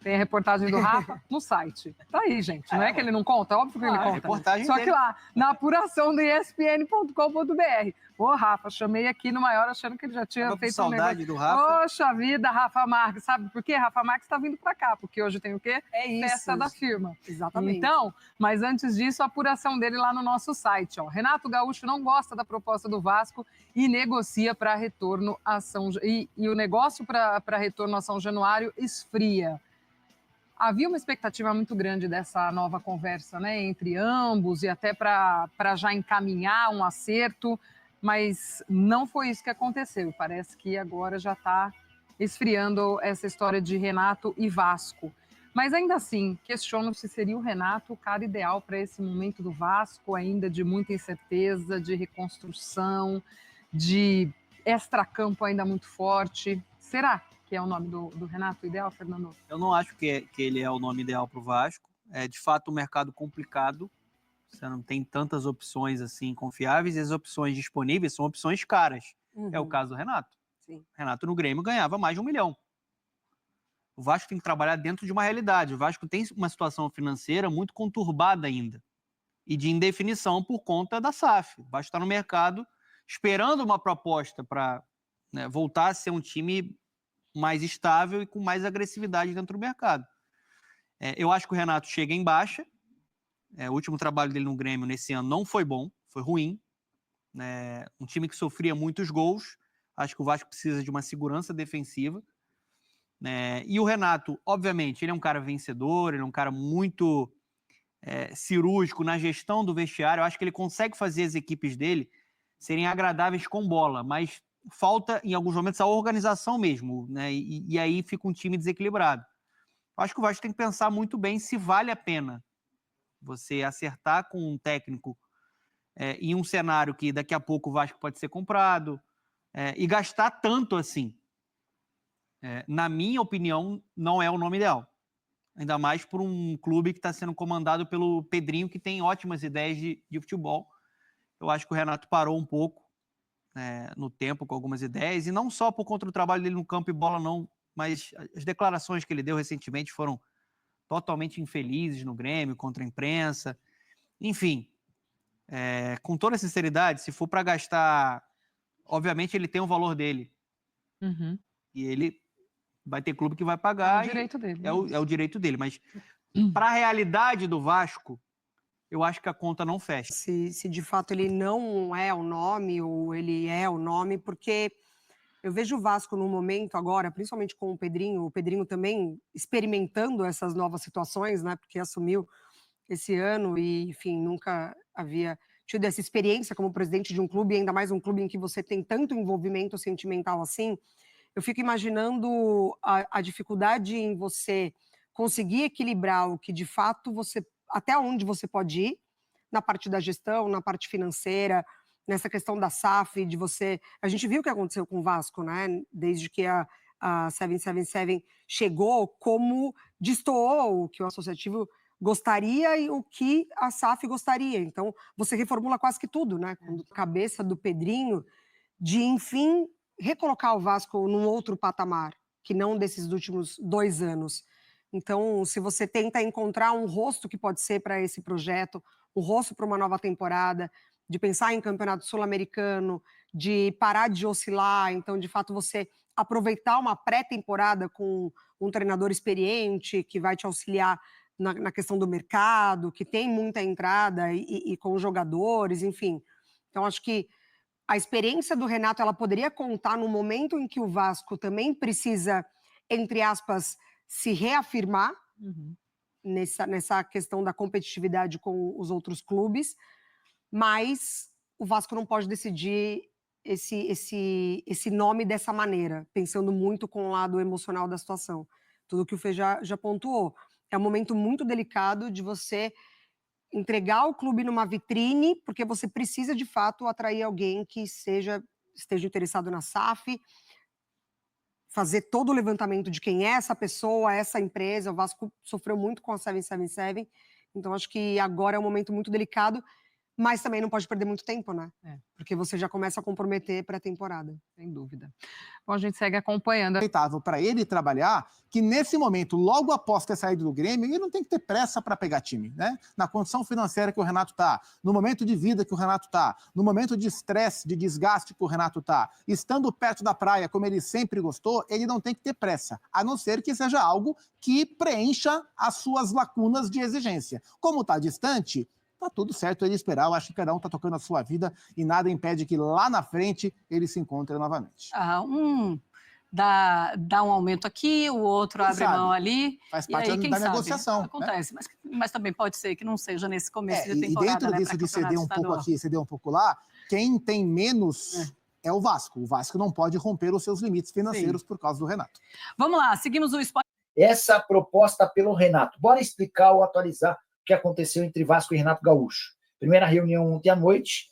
Tem a reportagem do Rafa no site. Tá aí, gente. Não é que ele não conta? Óbvio que ele conta. Reportagem Só dele. que lá, na apuração do ESPN.com.br. Ô, Rafa, chamei aqui no Maior achando que ele já tinha feito um negócio. Saudade do Rafa. Poxa vida, Rafa Marques. Sabe por quê? Rafa Marques tá vindo pra cá, porque hoje tem o quê? É isso. Festa da firma. Exatamente. Então, mas antes disso, a apuração dele lá no nosso site. Ó. Renato Gaúcho não gosta da proposta do Vasco e negocia para retorno a São... E o negócio para retorno a São Januário esfria. Havia uma expectativa muito grande dessa nova conversa, né, entre ambos e até para já encaminhar um acerto, mas não foi isso que aconteceu. Parece que agora já está esfriando essa história de Renato e Vasco. Mas ainda assim, questiono se seria o Renato o cara ideal para esse momento do Vasco, ainda de muita incerteza, de reconstrução, de extracampo ainda muito forte. Será que é o nome do Renato ideal, Fernando? Eu não acho que ele é o nome ideal para o Vasco. É de fato um mercado complicado. Você não tem tantas opções assim confiáveis e as opções disponíveis são opções caras. É o caso do Renato. Sim. Renato no Grêmio ganhava mais de 1 milhão. O Vasco tem que trabalhar dentro de uma realidade. O Vasco tem uma situação financeira muito conturbada ainda e de indefinição por conta da SAF. O Vasco está no mercado esperando uma proposta para voltar a ser um time mais estável e com mais agressividade dentro do mercado. Eu acho que o Renato chega em baixa. O último trabalho dele no Grêmio nesse ano não foi bom, foi ruim. Um time que sofria muitos gols. Acho que o Vasco precisa de uma segurança defensiva. E o Renato, obviamente, ele é um cara vencedor, ele é um cara muito cirúrgico na gestão do vestiário. Eu acho que ele consegue fazer as equipes dele serem agradáveis com bola, mas falta, em alguns momentos, a organização mesmo, né? E aí fica um time desequilibrado. Acho que o Vasco tem que pensar muito bem se vale a pena você acertar com um técnico em um cenário que daqui a pouco o Vasco pode ser comprado e gastar tanto assim. Na minha opinião, não é o nome ideal. Ainda mais por um clube que está sendo comandado pelo Pedrinho, que tem ótimas ideias de futebol. Eu acho que o Renato parou um pouco no tempo com algumas ideias, e não só por conta do trabalho dele no campo e bola, não, mas as declarações que ele deu recentemente foram totalmente infelizes no Grêmio, contra a imprensa. Enfim, com toda sinceridade, se for para gastar, obviamente ele tem o valor dele. Uhum. E ele vai ter clube que vai pagar. É o direito dele. É o direito dele, mas para a realidade do Vasco, eu acho que a conta não fecha. Se de fato ele não é o nome, ou ele é o nome, porque eu vejo o Vasco num momento agora, principalmente com o Pedrinho também experimentando essas novas situações, né? Porque assumiu esse ano e, enfim, nunca havia tido essa experiência como presidente de um clube, ainda mais um clube em que você tem tanto envolvimento sentimental assim. Eu fico imaginando a dificuldade em você conseguir equilibrar o que de fato até onde você pode ir na parte da gestão, na parte financeira, nessa questão da SAF, de você... A gente viu o que aconteceu com o Vasco, né? Desde que a 777 chegou, como destoou o que o associativo gostaria e o que a SAF gostaria. Então, você reformula quase que tudo, né? Quando a cabeça do Pedrinho de, enfim, recolocar o Vasco num outro patamar, que não desses últimos 2 anos. Então, se você tenta encontrar um rosto que pode ser para esse projeto, um rosto para uma nova temporada, de pensar em campeonato sul-americano, de parar de oscilar, então, de fato, você aproveitar uma pré-temporada com um treinador experiente que vai te auxiliar na questão do mercado, que tem muita entrada e com os jogadores, enfim. Então, acho que a experiência do Renato ela poderia contar no momento em que o Vasco também precisa, entre aspas, se reafirmar nessa questão da competitividade com os outros clubes, mas o Vasco não pode decidir esse nome dessa maneira, pensando muito com o lado emocional da situação. Tudo que o Fê já pontuou. É um momento muito delicado de você entregar o clube numa vitrine, porque você precisa, de fato, atrair alguém que esteja interessado na SAF, fazer todo o levantamento de quem é essa pessoa, essa empresa. O Vasco sofreu muito com a 777, então acho que agora é um momento muito delicado, Mas também não pode perder muito tempo, né? É. Porque você já começa a comprometer pré-temporada. Sem dúvida. Bom, a gente segue acompanhando. Aceitável para ele trabalhar, que nesse momento, logo após ter saído do Grêmio, ele não tem que ter pressa para pegar time, né? Na condição financeira que o Renato tá, no momento de vida que o Renato tá, no momento de estresse, de desgaste que o Renato tá, estando perto da praia, como ele sempre gostou, ele não tem que ter pressa, a não ser que seja algo que preencha as suas lacunas de exigência. Como tá distante, tá tudo certo ele esperar. Eu acho que cada um tá tocando a sua vida e nada impede que lá na frente ele se encontre novamente. Dá um aumento aqui, o outro abre mão ali. Faz parte aí, da negociação. Acontece, né? mas também pode ser que não seja nesse começo de E temporada. dentro disso de ceder um pouco aqui, ceder um pouco lá, quem tem menos é o Vasco. O Vasco não pode romper os seus limites financeiros por causa do Renato. Vamos lá, seguimos o esporte. Essa proposta pelo Renato. Bora explicar ou atualizar o que aconteceu entre Vasco e Renato Gaúcho. Primeira reunião ontem à noite,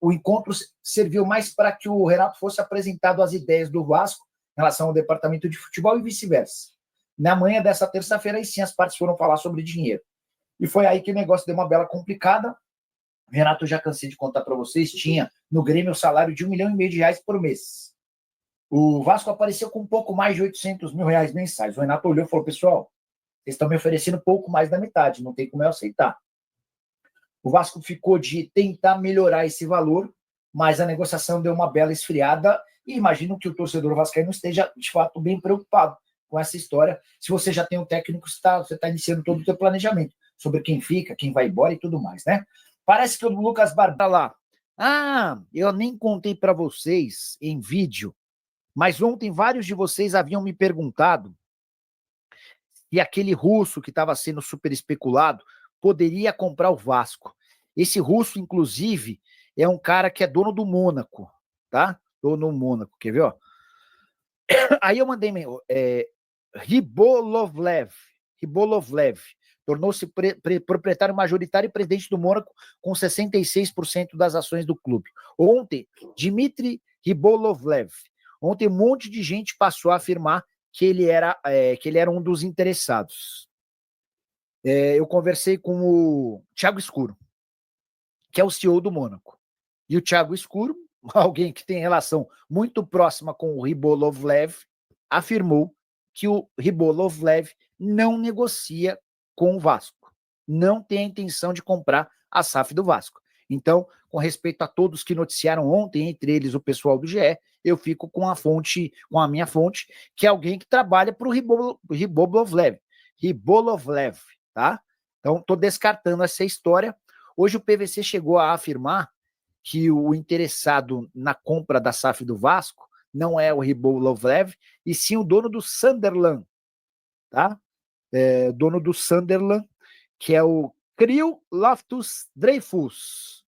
o encontro serviu mais para que o Renato fosse apresentado as ideias do Vasco em relação ao departamento de futebol e vice-versa. Na manhã dessa terça-feira, aí sim, as partes foram falar sobre dinheiro. E foi aí que o negócio deu uma bela complicada. O Renato, já cansei de contar para vocês, tinha no Grêmio o salário de R$1,5 milhão por mês. O Vasco apareceu com um pouco mais de R$800 mil mensais. O Renato olhou e falou, pessoal, vocês estão me oferecendo pouco mais da metade, não tem como eu aceitar. O Vasco ficou de tentar melhorar esse valor, mas a negociação deu uma bela esfriada e imagino que o torcedor vascaíno esteja, de fato, bem preocupado com essa história. Se você já tem um técnico, você está iniciando todo o seu planejamento sobre quem fica, quem vai embora e tudo mais, né? Parece que o Lucas Barbosa lá. Eu nem contei para vocês em vídeo, mas ontem vários de vocês haviam me perguntado e aquele russo que estava sendo super especulado poderia comprar o Vasco. Esse russo, inclusive, é um cara que é dono do Mônaco, tá? Dono do Mônaco, quer ver, ó? Aí eu mandei Rybolovlev, tornou-se proprietário majoritário e presidente do Mônaco com 66% das ações do clube. Ontem, Dmitry Rybolovlev, ontem um monte de gente passou a afirmar que ele era um dos interessados. Eu conversei com o Thiago Escuro, que é o CEO do Mônaco. E o Thiago Escuro, alguém que tem relação muito próxima com o Rybolovlev, afirmou que o Rybolovlev não negocia com o Vasco. Não tem a intenção de comprar a SAF do Vasco. Então, com respeito a todos que noticiaram ontem, entre eles o pessoal do GE, eu fico com a minha fonte, que é alguém que trabalha para o Rybolovlev, tá? Então, estou descartando essa história. Hoje o PVC chegou a afirmar que o interessado na compra da SAF do Vasco não é o Rybolovlev, e sim o dono do Sunderland, tá? Dono do Sunderland, que é o Krill Loftus-Dreyfus.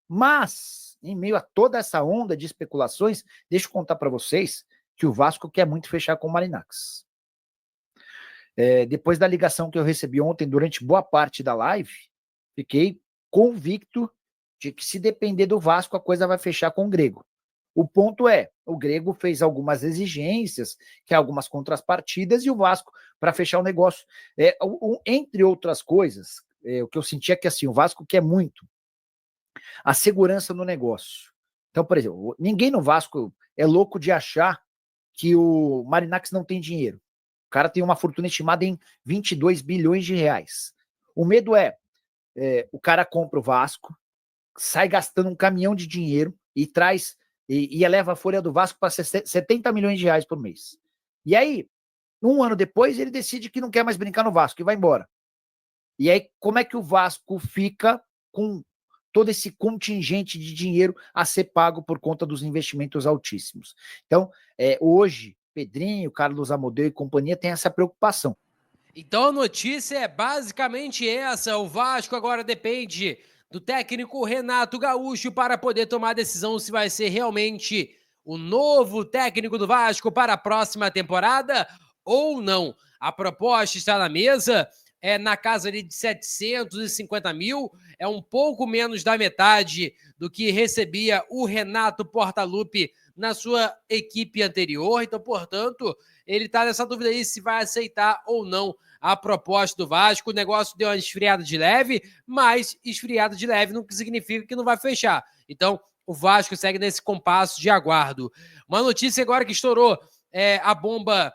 Mas, em meio a toda essa onda de especulações, deixa eu contar para vocês que o Vasco quer muito fechar com o Marinacks. Depois da ligação que eu recebi ontem, durante boa parte da live, fiquei convicto de que, se depender do Vasco, a coisa vai fechar com o Grego. O ponto é, o Grego fez algumas exigências, que é algumas contrapartidas, e o Vasco, para fechar o negócio, entre outras coisas, o que eu senti é que assim, o Vasco quer muito a segurança no negócio. Então, por exemplo, ninguém no Vasco é louco de achar que o Marinacks não tem dinheiro. O cara tem uma fortuna estimada em 22 bilhões de reais. O medo o cara compra o Vasco, sai gastando um caminhão de dinheiro e traz e eleva a folha do Vasco para 70 milhões de reais por mês. E aí, um ano depois, ele decide que não quer mais brincar no Vasco e vai embora. E aí, como é que o Vasco fica com todo esse contingente de dinheiro a ser pago por conta dos investimentos altíssimos? Então, hoje, Pedrinho, Carlos Amodeu e companhia têm essa preocupação. Então a notícia é basicamente essa: o Vasco agora depende do técnico Renato Gaúcho para poder tomar a decisão se vai ser realmente o novo técnico do Vasco para a próxima temporada ou não. A proposta está na mesa, é na casa ali de 750 mil, é um pouco menos da metade do que recebia o Renato Portaluppi na sua equipe anterior. Então, portanto, ele está nessa dúvida aí se vai aceitar ou não a proposta do Vasco. O negócio deu uma esfriada de leve, mas esfriada de leve não significa que não vai fechar. Então, o Vasco segue nesse compasso de aguardo. Uma notícia agora que estourou a bomba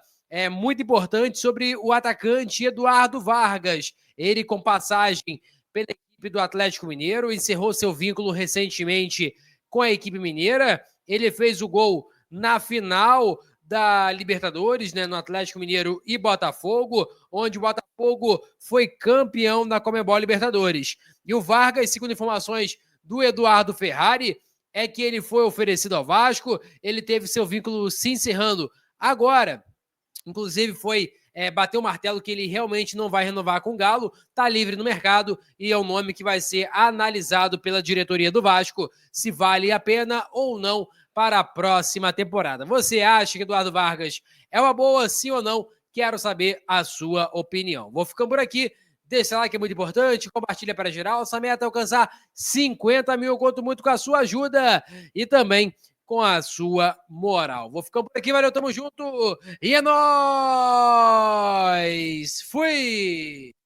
muito importante sobre o atacante Eduardo Vargas. Ele, com passagem pela equipe do Atlético Mineiro, encerrou seu vínculo recentemente com a equipe mineira. Ele fez o gol na final da Libertadores, né, no Atlético Mineiro e Botafogo, onde o Botafogo foi campeão da Conmebol Libertadores. E o Vargas, segundo informações do Eduardo Ferrari, é que ele foi oferecido ao Vasco, ele teve seu vínculo se encerrando agora. Inclusive bateu o martelo que ele realmente não vai renovar com o Galo, está livre no mercado e é um nome que vai ser analisado pela diretoria do Vasco se vale a pena ou não para a próxima temporada. Você acha que Eduardo Vargas é uma boa, sim ou não? Quero saber a sua opinião. Vou ficando por aqui. Deixa lá que é muito importante, compartilha para geral. Essa meta é alcançar 50 mil. Eu conto muito com a sua ajuda e também com a sua moral. Vou ficando por aqui, valeu, tamo junto e é nóis! Fui!